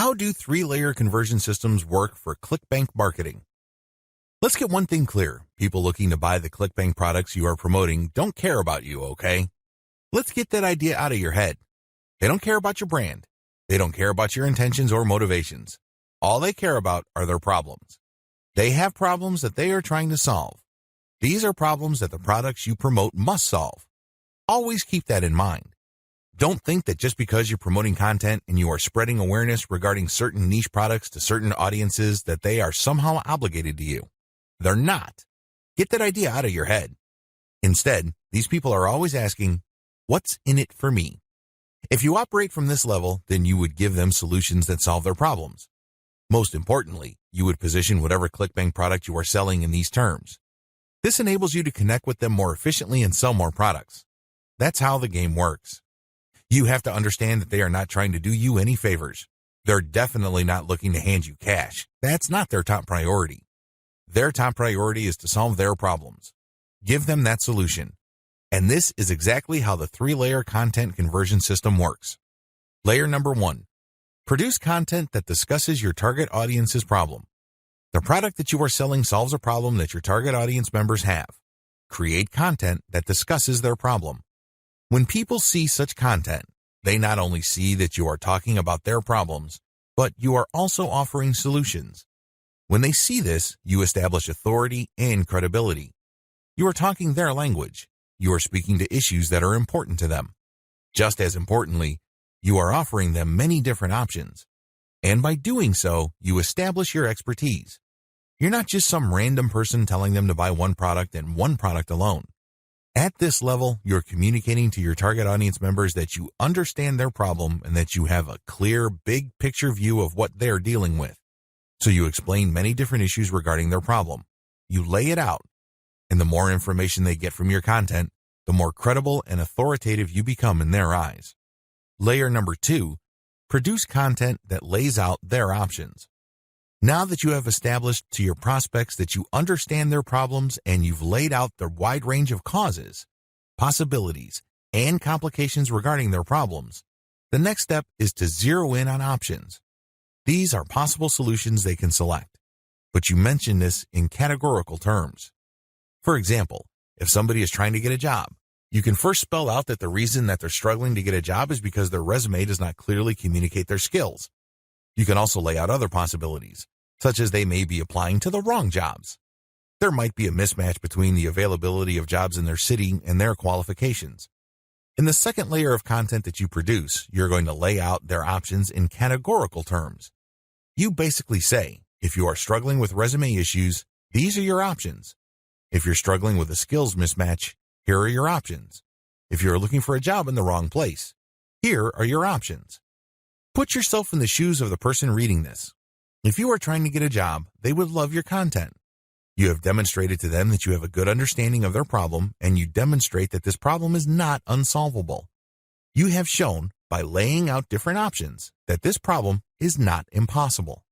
How do three-layer conversion systems work for ClickBank marketing? Let's get one thing clear. People looking to buy the ClickBank products you are promoting don't care about you, okay? Let's get that idea out of your head. They don't care about your brand. They don't care about your intentions or motivations. All they care about are their problems. They have problems that they are trying to solve. These are problems that the products you promote must solve. Always keep that in mind. Don't think that just because you're promoting content and you are spreading awareness regarding certain niche products to certain audiences that they are somehow obligated to you. They're not. Get that idea out of your head. Instead, these people are always asking, what's in it for me? If you operate from this level, then you would give them solutions that solve their problems. Most importantly, you would position whatever ClickBank product you are selling in these terms. This enables you to connect with them more efficiently and sell more products. That's how the game works. You have to understand that they are not trying to do you any favors. They're definitely not looking to hand you cash. That's not their top priority. Their top priority is to solve their problems. Give them that solution. And this is exactly how the three-layer content conversion system works. Layer number 1. Produce content that discusses your target audience's problem. The product that you are selling solves a problem that your target audience members have. Create content that discusses their problem. When people see such content, they not only see that you are talking about their problems, but you are also offering solutions. When they see this, you establish authority and credibility. You are talking their language. You are speaking to issues that are important to them. Just as importantly, you are offering them many different options. And by doing so, you establish your expertise. You're not just some random person telling them to buy one product and one product alone. At this level, you're communicating to your target audience members that you understand their problem and that you have a clear, big picture view of what they're dealing with. So you explain many different issues regarding their problem. You lay it out. And the more information they get from your content, the more credible and authoritative you become in their eyes. Layer number 2, produce content that lays out their options. Now that you have established to your prospects that you understand their problems and you've laid out the wide range of causes, possibilities, and complications regarding their problems, the next step is to zero in on options. These are possible solutions they can select, but you mention this in categorical terms. For example, if somebody is trying to get a job, you can first spell out that the reason that they're struggling to get a job is because their resume does not clearly communicate their skills. You can also lay out other possibilities, such as they may be applying to the wrong jobs. There might be a mismatch between the availability of jobs in their city and their qualifications. In the second layer of content that you produce, you're going to lay out their options in categorical terms. You basically say, if you are struggling with resume issues, these are your options. If you're struggling with a skills mismatch, here are your options. If you're looking for a job in the wrong place, here are your options. Put yourself in the shoes of the person reading this. If you are trying to get a job, they would love your content. You have demonstrated to them that you have a good understanding of their problem, and you demonstrate that this problem is not unsolvable. You have shown, by laying out different options, that this problem is not impossible.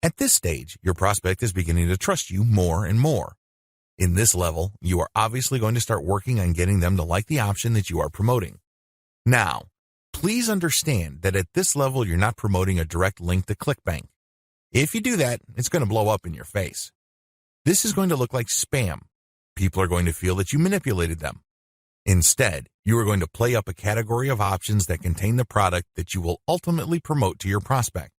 At this stage, your prospect is beginning to trust you more and more. In this level, you are obviously going to start working on getting them to like the option that you are promoting. Now, please understand that at this level, you're not promoting a direct link to ClickBank. If you do that, it's going to blow up in your face. This is going to look like spam. People are going to feel that you manipulated them. Instead, you are going to play up a category of options that contain the product that you will ultimately promote to your prospect.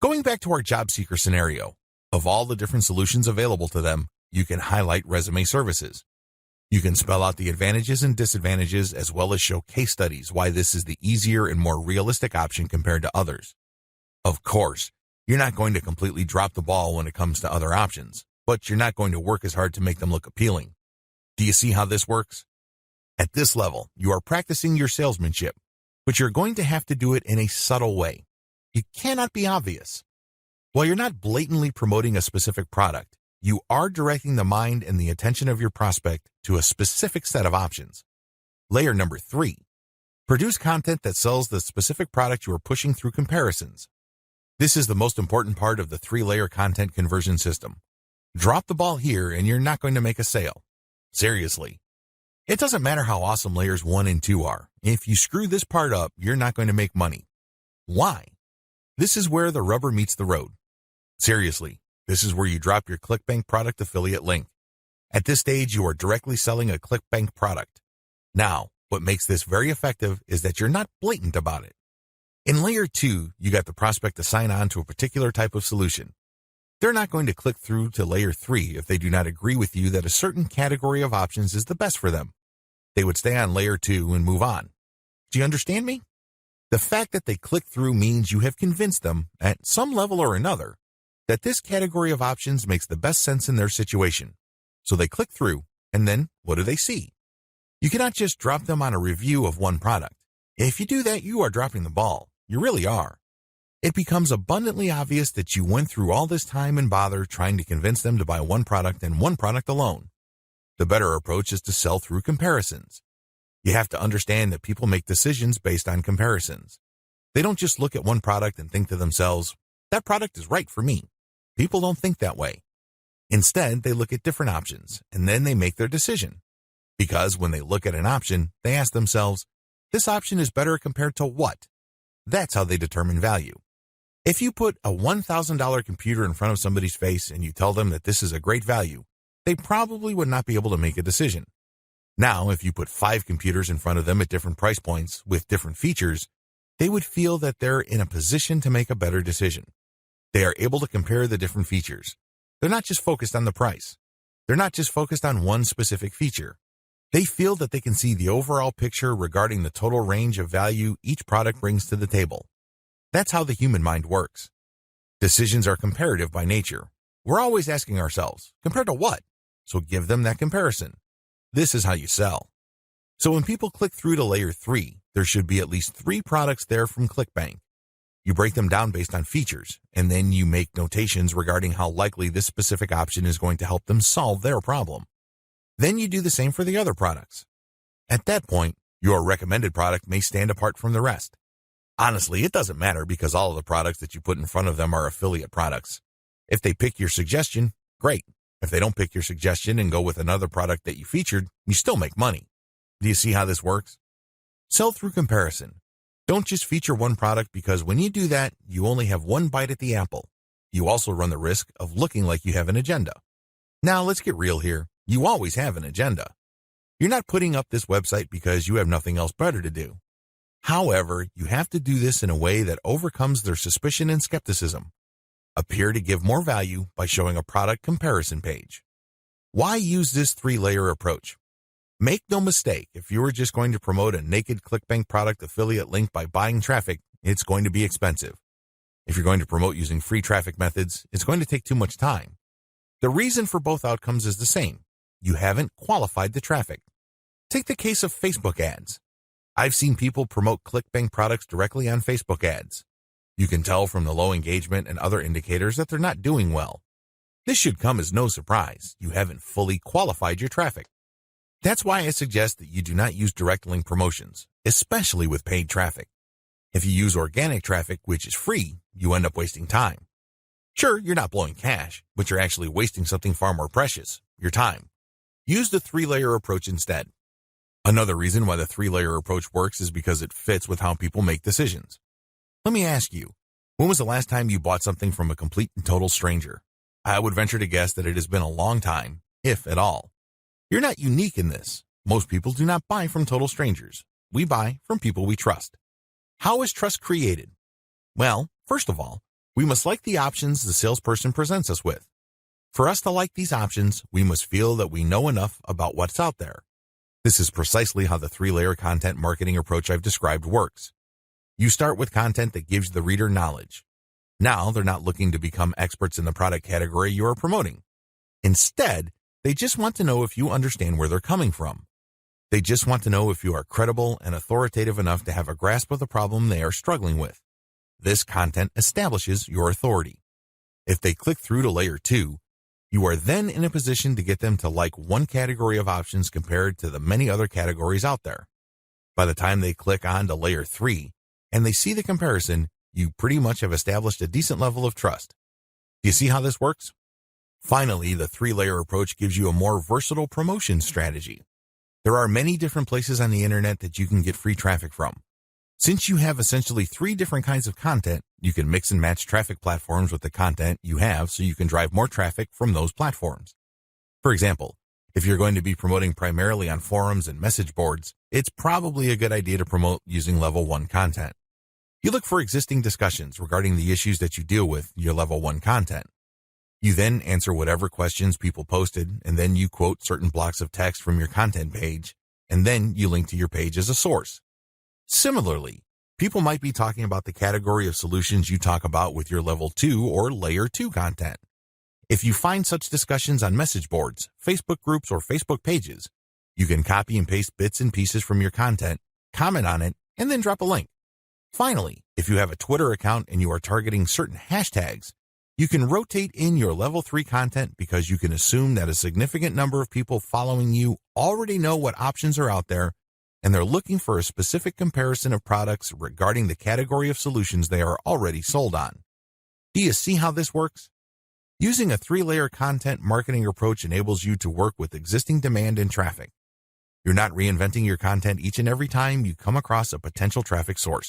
Going back to our job seeker scenario, of all the different solutions available to them, you can highlight resume services. You can spell out the advantages and disadvantages as well as show case studies why this is the easier and more realistic option compared to others. Of course, you're not going to completely drop the ball when it comes to other options, but you're not going to work as hard to make them look appealing. Do you see how this works? At this level, you are practicing your salesmanship, but you're going to have to do it in a subtle way. You cannot be obvious. While you're not blatantly promoting a specific product, you are directing the mind and the attention of your prospect to a specific set of options. Layer number 3. Produce content that sells the specific product you are pushing through comparisons. This is the most important part of the 3-layer content conversion system. Drop the ball here and you're not going to make a sale. Seriously. It doesn't matter how awesome layers 1 and 2 are. If you screw this part up, you're not going to make money. Why? This is where the rubber meets the road. Seriously, this is where you drop your ClickBank product affiliate link. At this stage, you are directly selling a ClickBank product. Now, what makes this very effective is that you're not blatant about it. In layer 2, you got the prospect to sign on to a particular type of solution. They're not going to click through to layer 3 if they do not agree with you that a certain category of options is the best for them. They would stay on layer 2 and move on. Do you understand me? The fact that they click through means you have convinced them, at some level or another, that this category of options makes the best sense in their situation. So they click through, and then what do they see? You cannot just drop them on a review of one product. If you do that, you are dropping the ball. You really are. It becomes abundantly obvious that you went through all this time and bother trying to convince them to buy one product and one product alone. The better approach is to sell through comparisons. You have to understand that people make decisions based on comparisons. They don't just look at one product and think to themselves, that product is right for me. People don't think that way. Instead, they look at different options, and then they make their decision. Because when they look at an option, they ask themselves, this option is better compared to what? That's how they determine value. If you put a $1,000 computer in front of somebody's face and you tell them that this is a great value, they probably would not be able to make a decision. Now, if you put 5 computers in front of them at different price points with different features, they would feel that they're in a position to make a better decision. They are able to compare the different features. They're not just focused on the price. They're not just focused on one specific feature. They feel that they can see the overall picture regarding the total range of value each product brings to the table. That's how the human mind works. Decisions are comparative by nature. We're always asking ourselves, compared to what? So give them that comparison. This is how you sell. So when people click through to layer 3, there should be at least 3 products there from ClickBank. You break them down based on features, and then you make notations regarding how likely this specific option is going to help them solve their problem. Then you do the same for the other products. At that point, your recommended product may stand apart from the rest. Honestly, it doesn't matter because all of the products that you put in front of them are affiliate products. If they pick your suggestion, great. If they don't pick your suggestion and go with another product that you featured, you still make money. Do you see how this works? Sell through comparison. Don't just feature one product because when you do that, you only have one bite at the apple. You also run the risk of looking like you have an agenda. Now, let's get real here. You always have an agenda. You're not putting up this website because you have nothing else better to do. However, you have to do this in a way that overcomes their suspicion and skepticism. Appear to give more value by showing a product comparison page. Why use this 3-layer approach? Make no mistake, if you were just going to promote a naked ClickBank product affiliate link by buying traffic, it's going to be expensive. If you're going to promote using free traffic methods, it's going to take too much time. The reason for both outcomes is the same. You haven't qualified the traffic. Take the case of Facebook ads. I've seen people promote ClickBank products directly on Facebook ads. You can tell from the low engagement and other indicators that they're not doing well. This should come as no surprise. You haven't fully qualified your traffic. That's why I suggest that you do not use direct link promotions, especially with paid traffic. If you use organic traffic, which is free, you end up wasting time. Sure, you're not blowing cash, but you're actually wasting something far more precious, your time. Use the 3-layer approach instead. Another reason why the 3-layer approach works is because it fits with how people make decisions. Let me ask you, when was the last time you bought something from a complete and total stranger? I would venture to guess that it has been a long time, if at all. You're not unique in this. Most people do not buy from total strangers. We buy from people we trust. How is trust created? Well, first of all, we must like the options the salesperson presents us with. For us to like these options, we must feel that we know enough about what's out there. This is precisely how the 3-layer content marketing approach I've described works. You start with content that gives the reader knowledge. Now they're not looking to become experts in the product category you are promoting. Instead, they just want to know if you understand where they're coming from. They just want to know if you are credible and authoritative enough to have a grasp of the problem they are struggling with. This content establishes your authority. If they click through to layer 2, you are then in a position to get them to like one category of options compared to the many other categories out there. By the time they click on to layer 3 and they see the comparison, you pretty much have established a decent level of trust. Do you see how this works? Finally, the 3-layer approach gives you a more versatile promotion strategy. There are many different places on the internet that you can get free traffic from. Since you have essentially 3 different kinds of content, you can mix and match traffic platforms with the content you have so you can drive more traffic from those platforms. For example, if you're going to be promoting primarily on forums and message boards, it's probably a good idea to promote using level 1 content. You look for existing discussions regarding the issues that you deal with in your level 1 content. You then answer whatever questions people posted, and then you quote certain blocks of text from your content page, and then you link to your page as a source. Similarly, people might be talking about the category of solutions you talk about with your level 2 or layer 2 content. If you find such discussions on message boards, Facebook groups, or Facebook pages, you can copy and paste bits and pieces from your content, comment on it, and then drop a link. Finally, if you have a Twitter account and you are targeting certain hashtags, you can rotate in your level 3 content because you can assume that a significant number of people following you already know what options are out there and they're looking for a specific comparison of products regarding the category of solutions they are already sold on. Do you see how this works? Using a 3-layer content marketing approach enables you to work with existing demand and traffic. You're not reinventing your content each and every time you come across a potential traffic source.